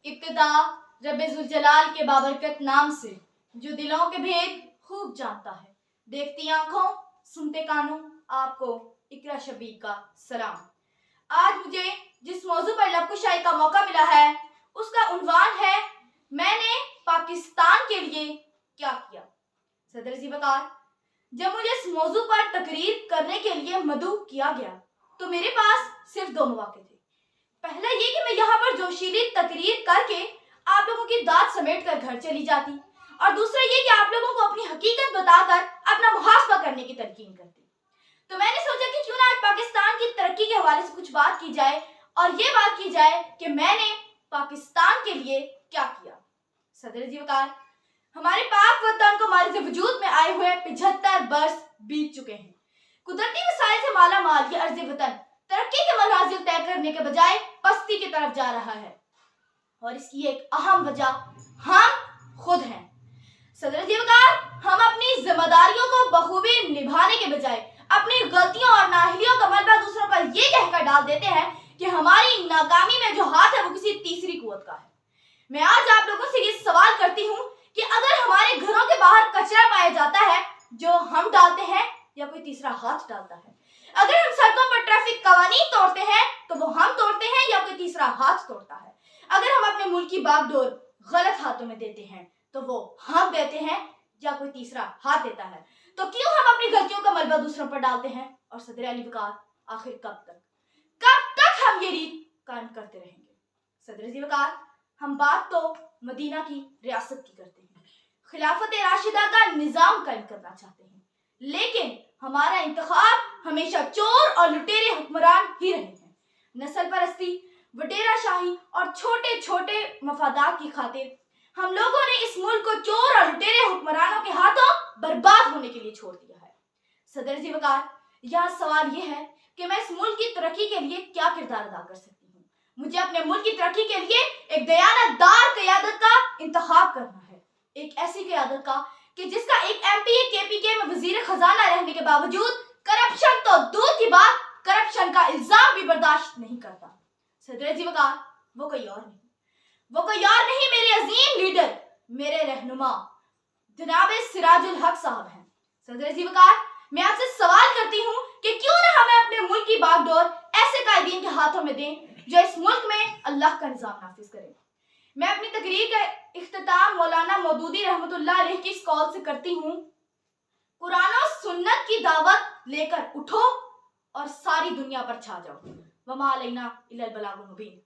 इब्तिदा रब्बे जुल जलाल के बाबरकत नाम से जो दिलों के भेद खूब जानता है। देखती आंखों सुनते कानों, आपको इकरा शबीर का सलाम। आज मुझे जिस मौजू पर लबकुशाई का मौका मिला है उसका उन्वान है मैंने पाकिस्तान के लिए क्या किया। सदर जी वकार, जब मुझे इस मौजू पर तकरीर करने के लिए मदऊ किया गया तो मेरे पास सिर्फ दो मौके थे। पहला ये कि मैं यहाँ पर जोशीली तकरीर करके आप लोगों की दाद समेट कर घर चली जाती, और दूसरा ये कि आप लोगों को अपनी हकीकत बताकर अपना मुहासबा करने की तलकीन करती। तो मैंने सोचा कि क्यों ना आज पाकिस्तान की तरक्की के हवाले से कुछ बात की जाए और ये बात की जाए कि मैंने पाकिस्तान के लिए क्या किया। सदर जी वकार, हमारे पाक वतन को हमारे वजूद में आए हुए 75 बरस बीत चुके हैं। कुदरती वसाइल से माला माल ये अर्ज़ वतन तरक्की के मनाजिल तय करने के बजाय पस्ती की तरफ जा रहा है, और इसकी एक अहम वजह हम खुद हैं। सदर जी वकार, हम अपनी जिम्मेदारियों को बखूबी निभाने के बजाय अपनी गलतियों और नाअहलियों का मलबा दूसरों पर ये कहकर डाल देते हैं कि हमारी नाकामी में जो हाथ है वो किसी तीसरी कुव्वत का है। मैं आज आप लोगों से ये सवाल करती हूँ कि अगर हमारे घरों के बाहर कचरा पाया जाता है जो हम डालते हैं या कोई तीसरा हाथ डालता है, अगर हम सड़कों पर ट्रैफिक कवानीन तोड़ते हैं तो वो हम तोड़ते हैं या कोई तीसरा हाथ तोड़ता है, अगर हम अपने मुल्क की बागडोर गलत हाथों में देते हैं तो वो हम देते हैं या कोई तीसरा हाथ देता है, तो क्यों हम अपनी गलतियों का मलबा दूसरों पर डालते हैं। और सदर अली वकार, आखिर कब तक हम ये रीत कायम करते रहेंगे। सदर जी वकार, हम बात तो मदीना की रियासत की करते हैं, खिलाफत राशिदा का निजाम कायम करना चाहते हैं, लेकिन हमारा इंतखाब हमेशा चोर और लुटेरे हुक्मरान ही रहे हैं। नस्ल परस्ती, वडेरा शाही और छोटे छोटे मफादात की खातिर हम लोगों ने इस मुल्क को चोर और लुटेरे हुक्मरानों के हाथों बर्बाद होने के लिए छोड़ दिया है। सदर जी वकार, यह सवाल यह है कि मैं इस मुल्क की तरक्की के लिए क्या किरदार अदा कर सकती हूँ। मुझे अपने मुल्क की तरक्की के लिए एक दयानतदार क़यादत का इंतखाब करना है, एक ऐसी क़यादत का कि जिसका एक एमपी केपीके में वजीर खजाना रहने के बावजूद करप्शन तो दूर की बात, करप्शन का इल्जाम भी बर्दाश्त नहीं करता। सदर जी वकार, वो कोई और नहीं मेरे अजीम लीडर, मेरे रहनुमा जनाब सिराजुल हक साहब हैं। सदर जी वकार, मैं आपसे सवाल करती हूँ कि क्यों ना हमें अपने मुल्क की बागडोर ऐसे कायदीन के हाथों में दें जो इस मुल्क में अल्लाह का निजाम नाफिज करें। मैं अपनी तकरीर का इख्तिताम मौलाना मौदूदी रहमतुल्लाह अलैह की इस कॉल से करती हूँ, कुरान और सुन्नत की दावत लेकर उठो और सारी दुनिया पर छा जाओ। वमा अलैना इल्लल बलागुल मुबीन।